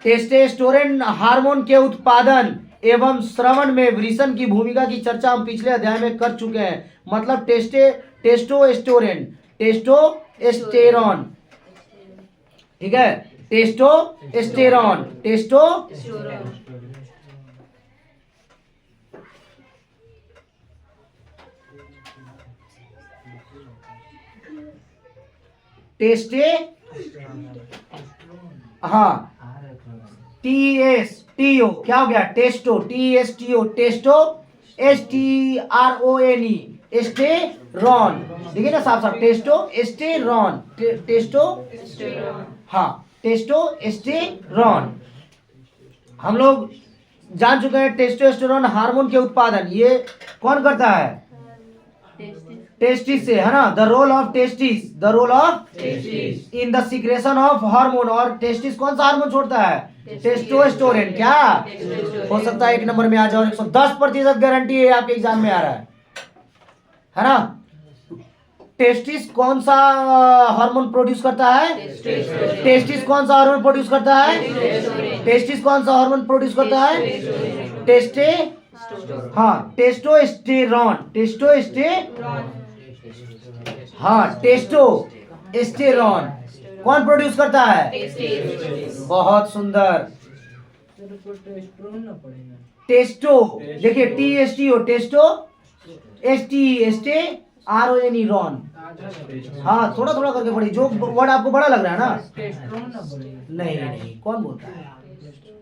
S1: Testosterone hormone के उत्पादन एवं श्रवण में वृषण की भूमिका की चर्चा हम पिछले अध्याय में कर चुके हैं। मतलब टेस्टोस्टेरोन, टेस्टोस्टेरोन, ठीक है, टेस्टोस्टेरोन, हाँ, TSTO क्या हो गया? Testo, TSTO, Testo, STRONE, एस्टेरॉन। देखिए ना साफ साफ, टेस्टो एस्टेरॉन, टेस्टो, हाँ, टेस्टो एस्टेरॉन। हम लोग जान चुके हैं टेस्टोस्टेरोन हार्मोन के उत्पादन ये कौन करता है? टेस्टिस से, है ना। The role of testis, the role of in the secretion of hormone. और टेस्टिस कौन सा हार्मोन छोड़ता है? टेस्टोस्टेरोन। क्या हो सकता है 1 नंबर में आ जाओ, 110% गारंटी है आपके एग्जाम में आ रहा है ना। टेस्टिस कौन सा हार्मोन प्रोड्यूस करता है? टेस्टिस कौन सा हार्मोन प्रोड्यूस करता है? टेस्टिस कौन सा हार्मोन प्रोड्यूस करता है? टेस्टे, हाँ, टेस्टोस्टेरोन, हाँ, टेस्टोस्टेरोन कौन प्रोड्यूस करता है? बहुत सुंदर। टेस्टो, देखिए TSTO, टेस्टो, STRON, हाँ, थोड़ा थोड़ा करके पढ़िए, जो वर्ड आपको बड़ा लग रहा है ना। नहीं नहीं, कौन बोलता है?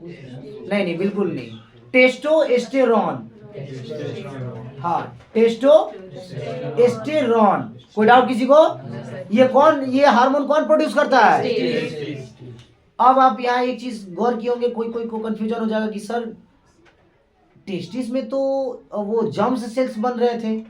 S1: नहीं नहीं, बिल्कुल नहीं। टेस्टोस्टेरोन, हाँ, टेस्टोस्टेरोन। कोई डाउट किसी को? ये कौन, ये हार्मोन कौन प्रोड्यूस करता है? अब आप यहाँ एक चीज गौर किए होंगे, कोई कोई को कंफ्यूजन हो जाएगा कि सर टेस्टिस में तो वो जर्म सेल्स बन रहे थे,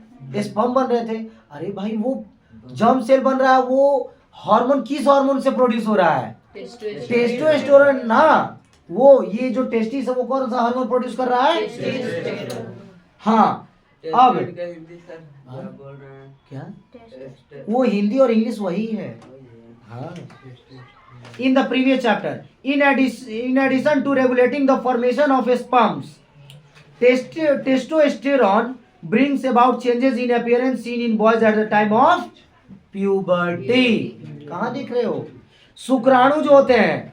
S1: स्पर्म बन रहे थे। अरे भाई, वो जर्म सेल बन रहा है, वो हार्मोन किस हार्मोन से प्रोड्यूस हो रहा है? टेस्टोस्टेरोन ना। वो ये जो टेस्टिस है वो कौन सा हार्मोन प्रोड्यूस कर रहा है? हाँ। अब क्या वो हिंदी और इंग्लिश वही है। हाँ। In the previous chapter, in addition to regulating the formation of sperms, testosterone brings about changes in appearance seen in boys at the time of puberty. कहाँ देख रहे हो? शुक्राणु जो होते हैं,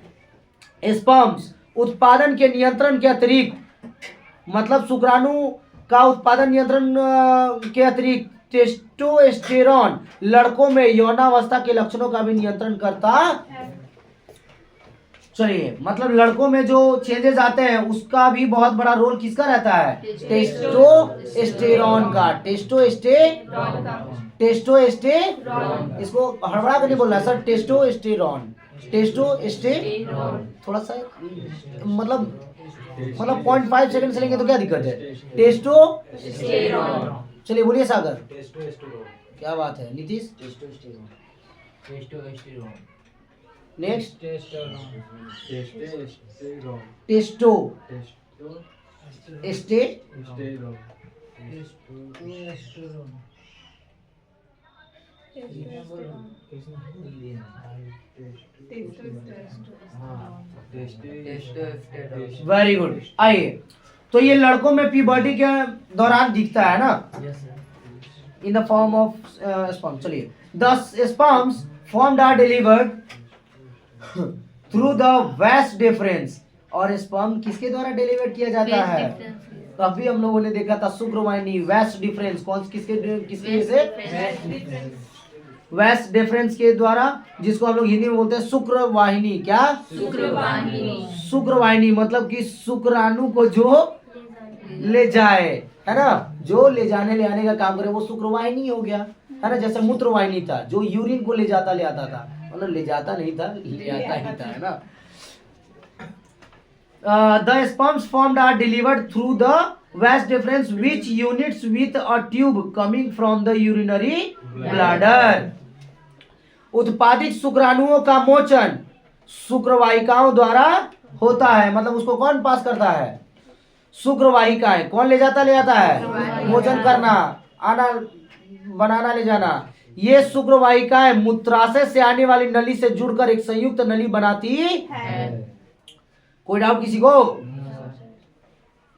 S1: स्पर्म्स, उत्पादन के नियंत्रण के अतिरिक्त, मतलब शुक्राणु का उत्पादन नियंत्रण के अतिरिक्त टेस्टोस्टेरोन लड़कों में यौनावस्था के लक्षणों का भी नियंत्रण करता है। चलिए, मतलब लड़कों में जो चेंजेस आते हैं उसका भी बहुत बड़ा रोल किसका रहता है? टेस्टोस्टेरोन का। टेस्टोस्टेरोन, इसको हड़बड़ा कर नहीं बोलना सर, टेस्टोस्टेरोन, थोड़ा सा मतलब 0.5 सेकंड से लेंगे तो क्या दिक्कत है? टेस्टोस्टेरोन। चलिए बोलिए सागर। क्या बात है नीतीश? Next, very good. आइए, तो ये लड़कों में प्यूबर्टी के दौरान दिखता है ना, in the form of sperm. चलिए, the sperms formed are delivered through the vas deferens. और स्पर्म किसके द्वारा डिलीवर किया जाता है? तो अभी हम लोगों ने देखा था शुक्रवाहिनी, वेस्ट डिफरेंस। कौन किसके से? वेस्ट डिफरेंस के द्वारा, जिसको हम लोग हिंदी में बोलते हैं शुक्रवाहिनी। क्या? शुक्रवाहिनी। शुक्रवाहिनी मतलब कि शुक्राणु को जो ले जाए, है ना, जो ले जाने ले आने का काम करे वो शुक्रवाहिनी हो गया, है ना। जैसे मूत्रवाहिनी था, जो यूरिन को ले जाता ले आता था, मतलब ले जाता नहीं था, ले आता ही था, है ना। The sperms formed are delivered through the vas deferens, which unites with a tube coming from the urinary bladder. उत्पादित शुक्राणुओं का मोचन शुक्रवाहिकाओं द्वारा होता है। मतलब उसको कौन पास करता है? शुक्रवाहिकाएं। कौन ले जाता ले आता है? मोचन करना, आना, बनाना, ले जाना। ये शुक्रवाहिकाएं मूत्राशय से आने वाली नली से जुड़कर एक संयुक्त नली बनाती है। कोई डाउट किसी को?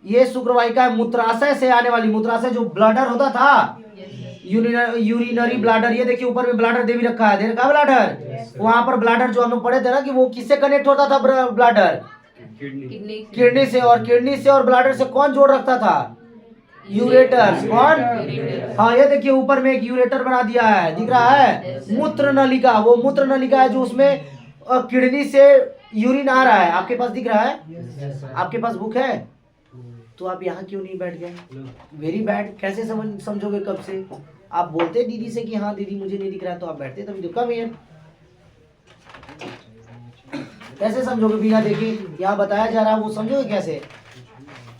S1: ये शुक्रवाहिका मूत्राशय से आने वाली, मूत्राशय जो ब्लडर होता था, यूरिनरी ब्लैडर, ये देखिए ऊपर में ब्लैडर दे भी रखा है, दे रखा है ब्लैडर। वहां पर ब्लैडर जो हम लोग पढ़े थे ना कि वो किससे कनेक्ट होता था? ब्लैडर किडनी से, और किडनी से और ब्लैडर से कौन जोड़ रखता था? यूरेटर। कौन? हाँ, ये देखिए ऊपर में एक यूरेटर बना दिया है, दिख रहा है, मूत्र नलिका। वो मूत्र नलिका है जो उसमें किडनी से यूरिन आ रहा है। आपके पास दिख रहा है? आपके पास बुक है? तो आप यहाँ क्यों नहीं बैठ गए? Very bad. कैसे समझोगे? कब से आप बोलते दीदी से कि हाँ दीदी मुझे नहीं दिख रहा है, तो आप बैठते तभी तो। Come here. कैसे समझोगे बिना देखे? यहाँ बताया जा रहा है, वो समझोगे कैसे?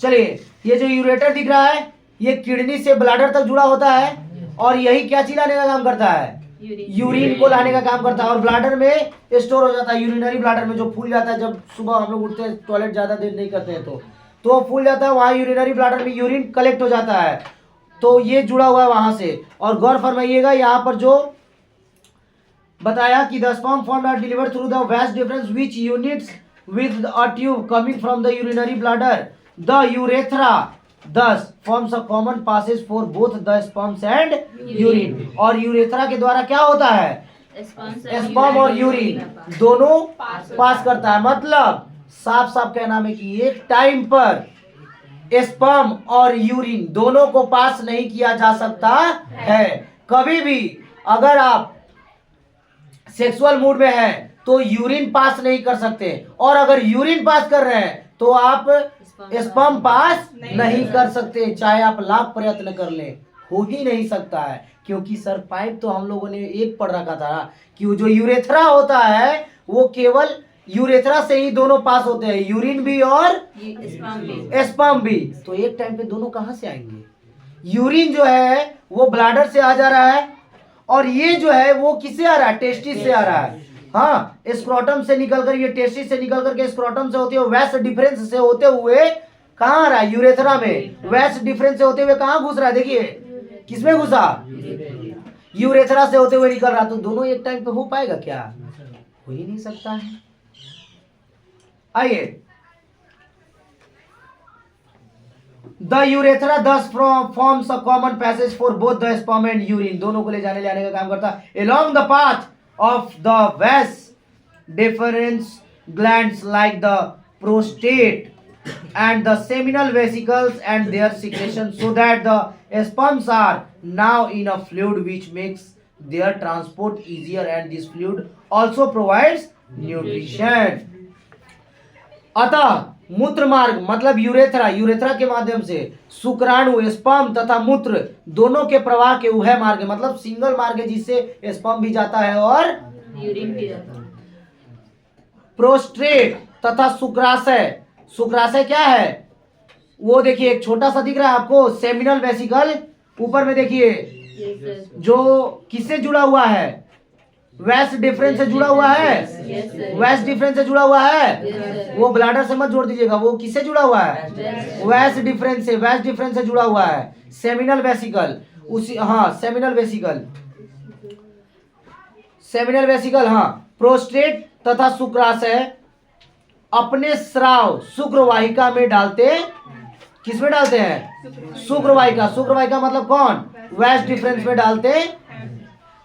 S1: चलिए, ये जो यूरेटर दिख रहा है, ये किडनी से ब्लैडर तक जुड़ा होता है, और यही क्या चीज लाने का काम करता है? यूरिन को लाने का काम करता है, और ब्लैडर में स्टोर हो जाता है। यूरिनरी ब्लैडर में जो फूल जाता है, जब सुबह हम लोग उठते हैं, टॉयलेट ज्यादा देर नहीं करते हैं तो फूल जाता है, वहां यूरिनरी ब्लैडर में यूरिन कलेक्ट हो जाता है। तो ये जुड़ा हुआ है वहां से। और गौर फरमाइएगा, यहाँ पर जो बताया कि the sperm formed are delivered through the vas deferens which unites with a tube coming from the urinary bladder, the urethra thus forms a common passage for both the sperms and urine। और urethra के द्वारा क्या होता है? Sperm और urine दोनों पास करता है। मतलब साफ साफ कहना है कि एक टाइम पर स्पर्म और यूरिन दोनों को पास नहीं किया जा सकता है। कभी भी अगर आप सेक्सुअल मूड में हैं तो यूरिन पास नहीं कर सकते, और अगर यूरिन पास कर रहे हैं तो आप स्पर्म पास नहीं कर सकते, चाहे आप लाख प्रयत्न कर ले, हो ही नहीं सकता है। क्योंकि सर पाइप तो हम लोगों ने एक पढ़ रखा था कि जो यूरेथ्रा होता है वो केवल यूरेथ्रा से ही दोनों पास होते हैं, यूरिन भी और स्पर्म भी। तो एक टाइम पे दोनों कहां से आएंगे? यूरिन जो है वो ब्लैडर से आ जा रहा है, और ये जो है वो किससे आ रहा है? टेस्टिस से आ रहा है। हाँ, स्क्रोटम से निकलकर, ये टेस्टिस से निकलकर के स्क्रोटम से होते हुए वेस्ट डिफरेंस से होते हुए कहाँ आ रहा है? यूरेथ्रा में। वेस्ट डिफरेंस से होते हुए कहाँ घुस रहा है? देखिए किसमें घुसा? यूरेथ्रा से होते हुए निकल रहा। तो दोनों एक टाइम पे हो पाएगा क्या? हो ही नहीं सकता है। आइए, the urethra thus forms a common passage for both the sperm and urine। दोनों को ले जाने ले आने का काम करता है। Along the path of the vas deferens glands like the prostate and the seminal vesicles and their secretion, so that the sperms are now in a fluid which makes their transport easier, and this fluid also provides nutrition। अतः मूत्र मार्ग मतलब urethra के माध्यम से शुक्राणु, sperm तथा मूत्र दोनों के प्रवाह के उभय मार्ग, मतलब सिंगल मार्ग है जिससे स्पर्म भी जाता है और यूरिन भी जाता है। प्रोस्टेट तथा शुक्राशय क्या है? वो देखिए एक छोटा सा दिख रहा है आपको, सेमिनल वेसिकल। ऊपर में देखिए जो किससे जुड़ा हुआ है? वेस्ट डिफरेंस से जुड़ा हुआ है। वेस्ट डिफरेंस से जुड़ा हुआ है। वो ब्लैडर से मत जोड़ दीजिएगा, वो किससे जुड़ा हुआ है? वेस्ट डिफरेंस से जुड़ा हुआ है। सेमिनल वेसिकल, उसी, हाँ सेमिनल वेसिकल। सेमिनल वेसिकल, हाँ, प्रोस्टेट तथा शुक्राशय अपने स्राव शुक्रवाहिका में डालते, किसमें डालते हैं? शुक्रवाहिका। शुक्रवाहिका मतलब कौन? वैस डिफरेंस में डालते,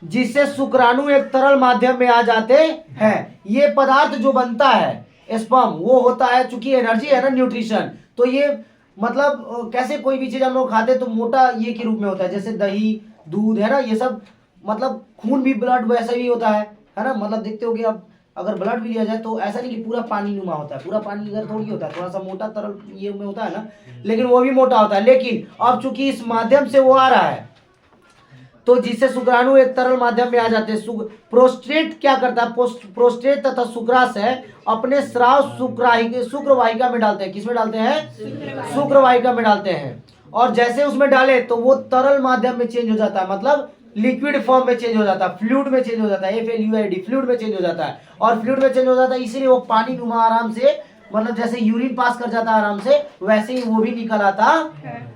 S1: जिससे शुक्राणु एक तरल माध्यम में आ जाते हैं। ये पदार्थ जो बनता है स्पर्म, वो होता है, चूंकि एनर्जी है ना, न्यूट्रिशन, तो ये मतलब कैसे कोई भी चीज हम लोग खाते तो मोटा ये के रूप में होता है, जैसे दही, दूध है ना, ये सब मतलब खून भी, ब्लड वैसा भी होता है ना, मतलब देखते हो कि अब अगर ब्लड भी लिया जाए तो ऐसा नहीं कि पूरा पानी नुमा होता है, पूरा पानी इधर थोड़ी होता है, थोड़ा सा मोटा तरल ये में होता है ना, लेकिन वो भी मोटा होता है। लेकिन अब चूंकि इस माध्यम से वो आ रहा है, तो जिससे शुक्राणु एक तरल माध्यम में आ जाते हैं। प्रोस्टेट क्या करता है? प्रोस्टेट तथा शुक्राशय अपने स्राव शुक्रवाहिका में डालते हैं। किसमें डालते हैं? शुक्रवाहिका में डालते हैं। और जैसे उसमें डाले तो वो तरल माध्यम में चेंज हो जाता है, मतलब लिक्विड फॉर्म में चेंज हो जाता है, फ्लूइड में चेंज हो जाता है, FLUID, फ्लूइड में चेंज हो जाता है। और फ्लूइड में चेंज हो जाता है इसीलिए वो पानी नुमा आराम से, मतलब जैसे यूरिन पास कर जाता है आराम से, वैसे ही वो भी निकल आता है।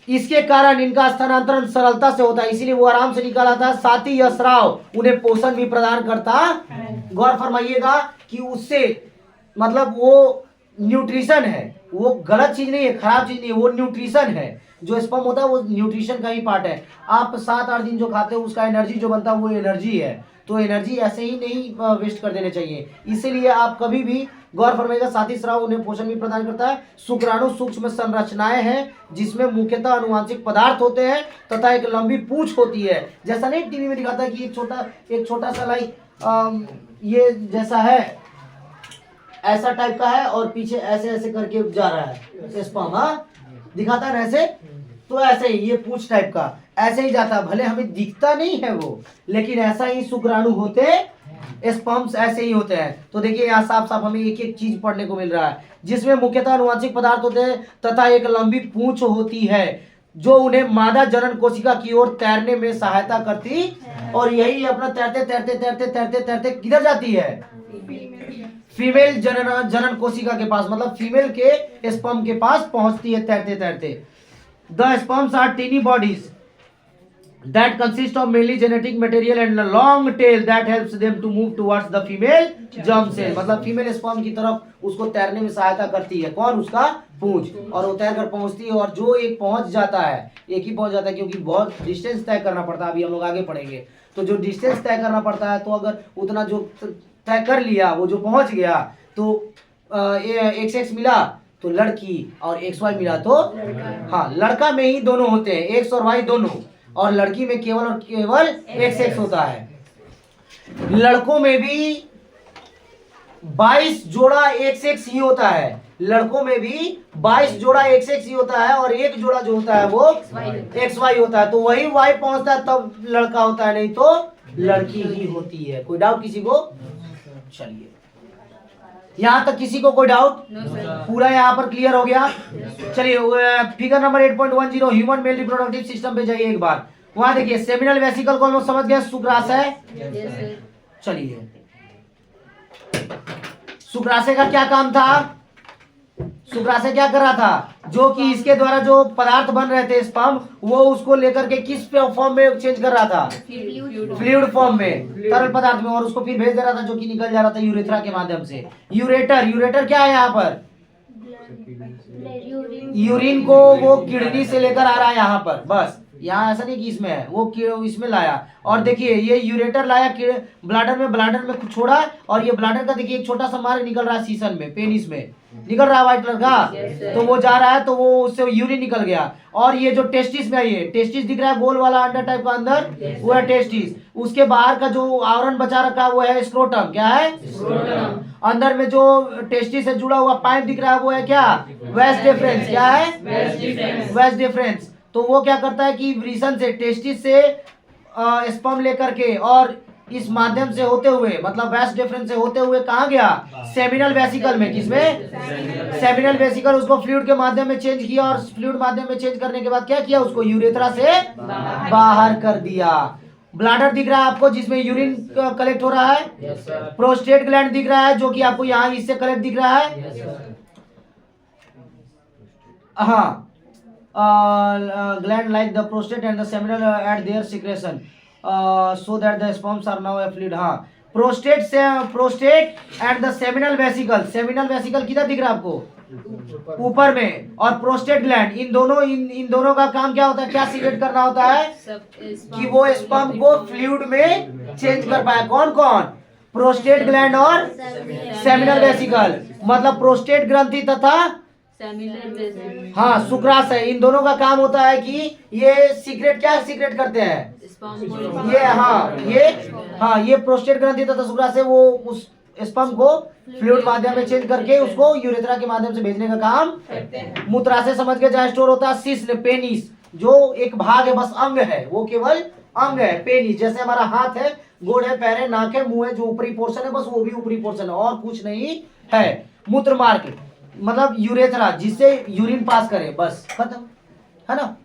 S1: इसके कारण इनका स्थानांतरण सरलता से होता है, इसीलिए वो आराम से निकल आता है। साथ ही यह स्राव उन्हें पोषण भी प्रदान करता है। गौर फरमाइएगा कि उससे मतलब वो न्यूट्रिशन है, वो गलत चीज नहीं है, खराब चीज नहीं है, वो न्यूट्रिशन है। जो स्पर्म होता है वो न्यूट्रिशन का ही पार्ट है। आप 7-8 दिन जो खाते हो उसका एनर्जी जो बनता है वो एनर्जी है, तो एनर्जी ऐसे ही नहीं वेस्ट कर देने चाहिए। इसीलिए आप कभी भी गौर फरमाइएगा, साथी स्राव उन्हें पोषण भी प्रदान करता है। शुक्राणु सूक्ष्म संरचनाएं हैं जिसमें मुख्यतः अनुवांशिक पदार्थ होते हैं तथा एक लंबी पूंछ होती है। जैसा नहीं टीवी में दिखाता है कि एक छोटा सा लाइक ये जैसा है, ऐसा टाइप का है और पीछे ऐसे ऐसे करके जा रहा है स्पर्म, हाँ दिखाता है ना ऐसे, तो ऐसे ही ये पूंछ टाइप का ऐसे ही जाता है, भले हमें दिखता नहीं है वो, लेकिन ऐसा ही शुक्राणु होते, स्पर्म्स ऐसे ही होते हैं। तो देखिए यहाँ साफ साफ हमें एक एक चीज पढ़ने को मिल रहा है, जिसमें मुख्यतः अनुवांशिक पदार्थ होते हैं तथा एक लंबी पूंछ होती है जो उन्हें मादा जनन कोशिका की ओर तैरने में सहायता करती, और यही अपना तैरते तैरते तैरते तैरते तैरते किधर जाती है? फीमेल जनन कोशिका के पास, मतलब फीमेल के स्पर्म के पास पहुंचती है तैरते तैरते। The sperms are tiny bodies that consist of mainly genetic material and a long tail that helps them to move towards the female germ cell, मतलब फीमेल स्पर्म की तरफ उसको तैरने में सहायता करती है। कौन? उसका पूंछ, और वो तैर कर पहुंचती है, और जो एक पहुंच जाता है, एक ही पहुंच जाता है, क्योंकि बहुत डिस्टेंस तय करना पड़ता है, अभी हम लोग आगे पढ़ेंगे। तो जो डिस्टेंस तय करना पड़ता है, तो अगर उतना जो तय कर लिया, वो जो पहुंच गया, तो XX मिला तो लड़की, और XY मिला तो हाँ लड़का में ही दोनों होते हैं, X और Y दोनों, और लड़की में केवल और केवल XX होता है। लड़कों में भी 22 जोड़ा XX ही होता है, लड़कों में भी 22 जोड़ा XX ही होता है, और एक जोड़ा जो होता है वो XY होता है। तो वही Y पहुंचता है तब लड़का होता है, नहीं तो लड़की ही होती है। कोई डाउट किसी को? चलिए यहां तक किसी को कोई डाउट? पूरा यहाँ पर क्लियर हो गया। चलिए figure number 8.10 human male reproductive system पे जाइए एक बार। वहां देखिए सेमिनल वेसिकल को हम लोग समझ गए, शुक्राशय। चलिए शुक्राशय का क्या काम था? शुक्राशय क्या कर रहा था? जो कि इसके द्वारा जो पदार्थ बन रहे थे स्पर्म, वो उसको लेकर के किस फॉर्म में चेंज कर रहा था? फ्लूइड फॉर्म में, तरल पदार्थ में, और उसको फिर भेज दे रहा था, जो कि निकल जा रहा था यूरेथ्रा के माध्यम से। यूरेटर क्या है यहाँ पर? यूरिन को वो किडनी से लेकर आ रहा है यहाँ पर, बस यहाँ ऐसा नहीं कि इसमें है, वो इसमें लाया। और देखिए ये यूरेटर लाया ब्लाडर में कुछ छोड़ा, और ये ब्लाडर का देखिए एक छोटा सा मार्ग निकल रहा है सीसन में, पेनिस में निकल रहा है व्हाइट कलर का, तो वो जा रहा है, तो वो उससे यूरिन निकल गया। और ये जो टेस्टिस में, ये टेस्टिस दिख रहा है गोल वाला अंडर टाइप का अंदर, वो है टेस्टिस। उसके बाहर का जो आवरण बचा रखा है वो है स्क्रोटम। क्या है? अंदर में जो टेस्टिस से जुड़ा हुआ पाइप दिख रहा है वो है क्या? Vas deferens. क्या है? Vas deferens. तो वो क्या करता है कि वृषण से, टेस्टिस से स्पर्म लेकर के, और इस माध्यम से होते हुए, मतलब वेस्ट डिफरेंस से होते हुए कहाँ गया? सेमिनल वेसिकल में। किसमें? Seminal vesicle. उसको फ्लूइड के माध्यम में चेंज किया, और फ्लूइड माध्यम में चेंज करने के बाद क्या किया? उसको यूरेथ्रा से बाहर कर दिया। ब्लाडर दिख रहा है आपको, जिसमें यूरिन कलेक्ट हो रहा है। प्रोस्टेट ग्लैंड दिख रहा है, जो कि आपको यहाँ इससे कलेक्ट दिख रहा है। हाँ, gland like the prostate and the seminal at their secretion, so that the sperms are now fluid. हाँ, प्रोस्टेट से prostate and the seminal vesicle, seminal vesicle किधर दिख रहा है आपको? ऊपर में। और प्रोस्टेट ग्लैंड, इन दोनों का काम क्या होता है, क्या सीक्रेट करना होता है कि वो स्पर्म को फ्लूइड में चेंज कर पाए। कौन कौन? प्रोस्टेट ग्लैंड और सेमिनल वेसिकल, मतलब प्रोस्टेट ग्रंथि तथा हाँ शुक्राशय, इन दोनों का काम होता है कि ये सीक्रेट, क्या सीक्रेट करते हैं ये प्रोस्टेट ग्रंथि तथा शुक्राशय वो उस स्पर्म को फ्लूइड माध्यम में चेंज करके उसको यूरेथ्रा के माध्यम से भेजने का काम। मूत्राशय समझ के जहाँ स्टोर होता है सिस्ल, पेनिस जो एक भाग है, बस अंग है, वो केवल अंग है। पेनिस जैसे हमारा हाथ है, गोड़ है, पैर है, नाक है, मुंह है, जो ऊपरी पोर्शन है बस वो भी ऊपरी पोर्शन है और कुछ नहीं है। मूत्र मार्ग मतलब यूरेथ्रा, जिससे यूरिन पास करे, बस खत्म, है ना।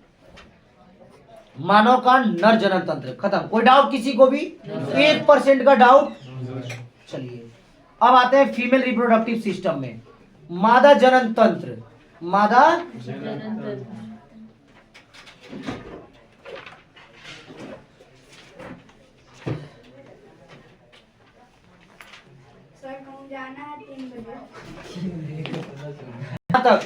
S1: मानव का नर जनन तंत्र खत्म। कोई डाउट किसी को भी? 1% का डाउट। चलिए अब आते हैं फीमेल रिप्रोडक्टिव सिस्टम में। मादा जनन तंत्र, मादा तक